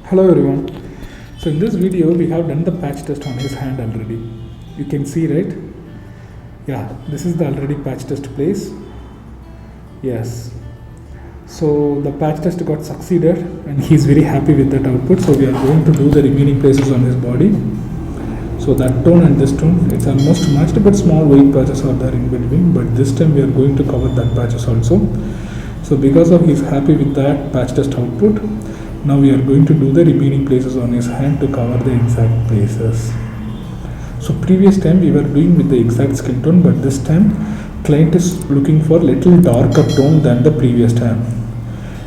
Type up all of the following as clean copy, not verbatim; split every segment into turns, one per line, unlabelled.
Hello everyone. So in this video we have done the patch test on his hand already. You can see, right? Yeah, this is the already patch test place. Yes. So the patch test got succeeded and he's very happy with that output. So we are going to do the remaining places on his body. So that tone and this tone, it's almost matched, but small white patches are there in between. But this time we are going to cover that patches also. So because of he's happy with that patch test output, now we are going to do the remaining places on his hand to cover the exact places. So previous time we were doing with the exact skin tone, but this time client is looking for little darker tone than the previous time.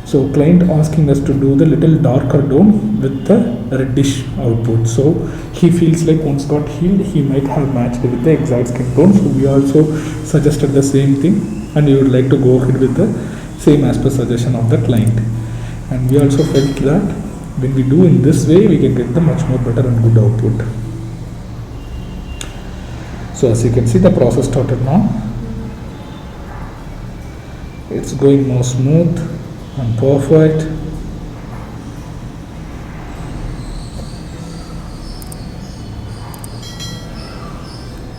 So client asking us to do the little darker tone with the reddish output. So he feels like once got healed, he might have matched with the exact skin tone. So we also suggested the same thing, and we would like to go ahead with the same as per suggestion of the client. And we also felt that when we do in this way, we can get the much more better and good output. So as you can see, the process started now. It's going more smooth and perfect.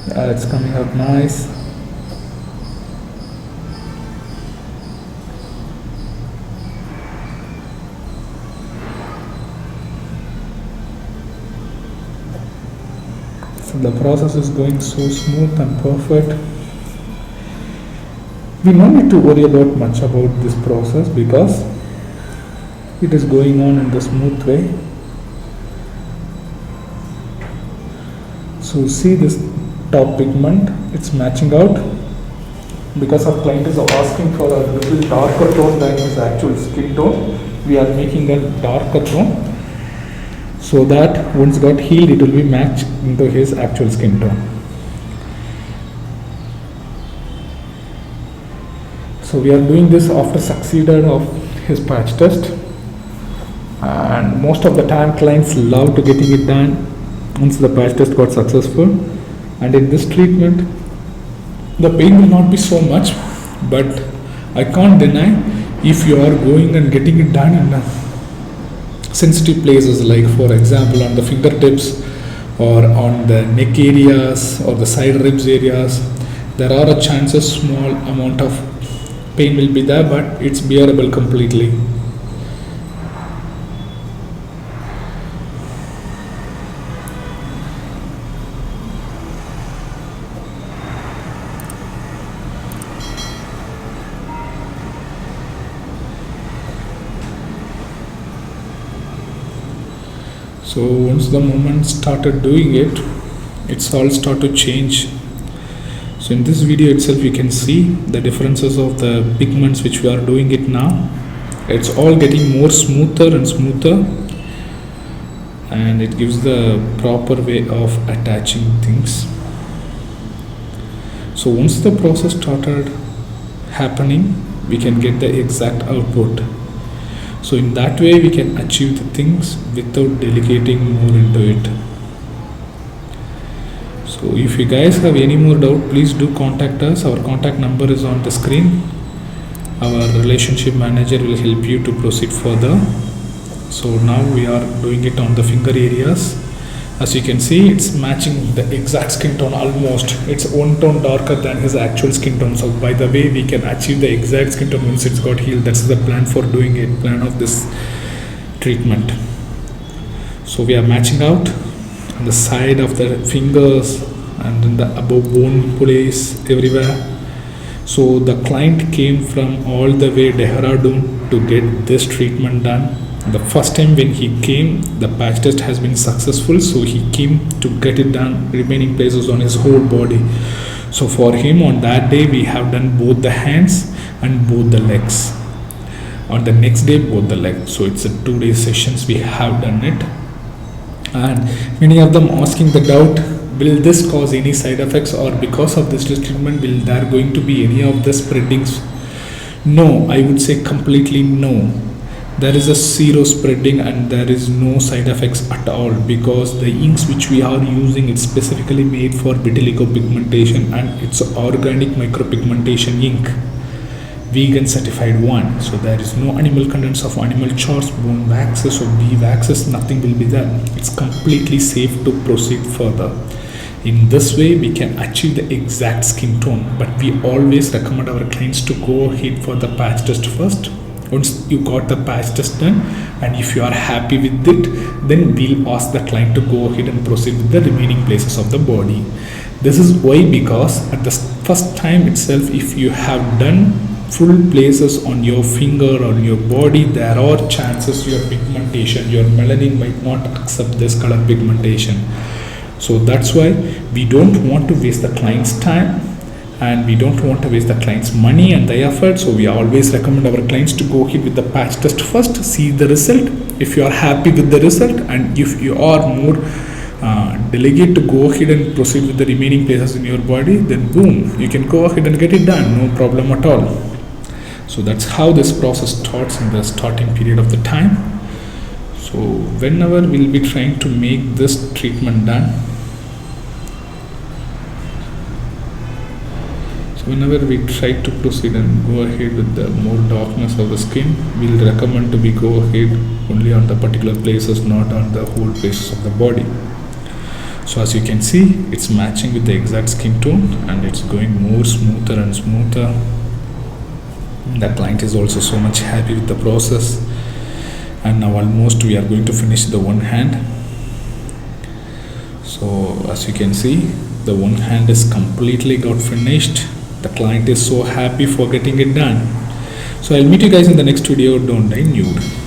It's coming out nice. So the process is going so smooth and perfect. We don't need to worry about much about this process because it is going on in the smooth way. So see this top pigment, it's matching out because our client is asking for a little darker tone than his actual skin tone. We are making a darker tone so that once got healed, it will be matched into his actual skin tone. So we are doing this after succeeded of his patch test, and most of the time clients love to getting it done once the patch test got successful. And in this treatment the pain will not be so much, but I can't deny if you are going and getting it done in sensitive places, like for example on the fingertips or on the neck areas or the side ribs areas, there are a chances small amount of pain will be there, but it's bearable completely. So once the moment started doing it, it's all start to change. So in this video itself you can see the differences of the pigments which we are doing it now. It's all getting more smoother and smoother, and it gives the proper way of attaching things. So once the process started happening, we can get the exact output. So in that way we can achieve the things without delegating more into it. So if you guys have any more doubt, please do contact us. Our contact number is on the screen. Our relationship manager will help you to proceed further. So now we are doing it on the finger areas. As you can see, it's matching the exact skin tone almost. It's one tone darker than his actual skin tone. So by the way, we can achieve the exact skin tone once it's got healed. That's the plan for doing it, plan of this treatment. So we are matching out on the side of the fingers and in the above bone place, everywhere. So the client came from all the way Dehradun to get this treatment done. The first time when he came, the patch test has been successful, so he came to get it done, remaining places on his whole body. So for him on that day we have done both the hands and both the legs. On the next day both the legs. So it's a 2-day sessions we have done it. And many of them asking the doubt, will this cause any side effects, or because of this treatment will there going to be any of the spreadings? No, I would say completely no. There is a zero spreading and there is no side effects at all, because the inks which we are using, it's specifically made for vitiligo pigmentation and it's organic micropigmentation ink. vegan certified one. So there is no animal contents of animal charts, bone waxes or bee waxes, nothing will be there. It's completely safe to proceed further. In this way we can achieve the exact skin tone, but we always recommend our clients to go ahead for the patch test first. Once you got the patch test done, and if you are happy with it, then we'll ask the client to go ahead and proceed with the remaining places of the body. This is why, because at the first time itself, if you have done full places on your finger or your body, there are chances your pigmentation, your melanin might not accept this color pigmentation. So that's why we don't want to waste the client's time, and we don't want to waste the client's money and the effort. So we always recommend our clients to go ahead with the patch test first, see the result. If you are happy with the result, and if you are more delegate to go ahead and proceed with the remaining places in your body, then boom, you can go ahead and get it done, no problem at all. So that's how this process starts in the starting period of the time. So whenever we'll be trying to make this treatment done, so whenever we try to proceed and go ahead with the more darkness of the skin, we'll recommend to be go ahead only on the particular places, not on the whole places of the body. So as you can see, it's matching with the exact skin tone, and it's going more smoother and smoother. The client is also so much happy with the process. And now almost we are going to finish the one hand. So as you can see, the one hand is completely got finished. The client is so happy for getting it done. So I'll meet you guys in the next video. Don't die nude.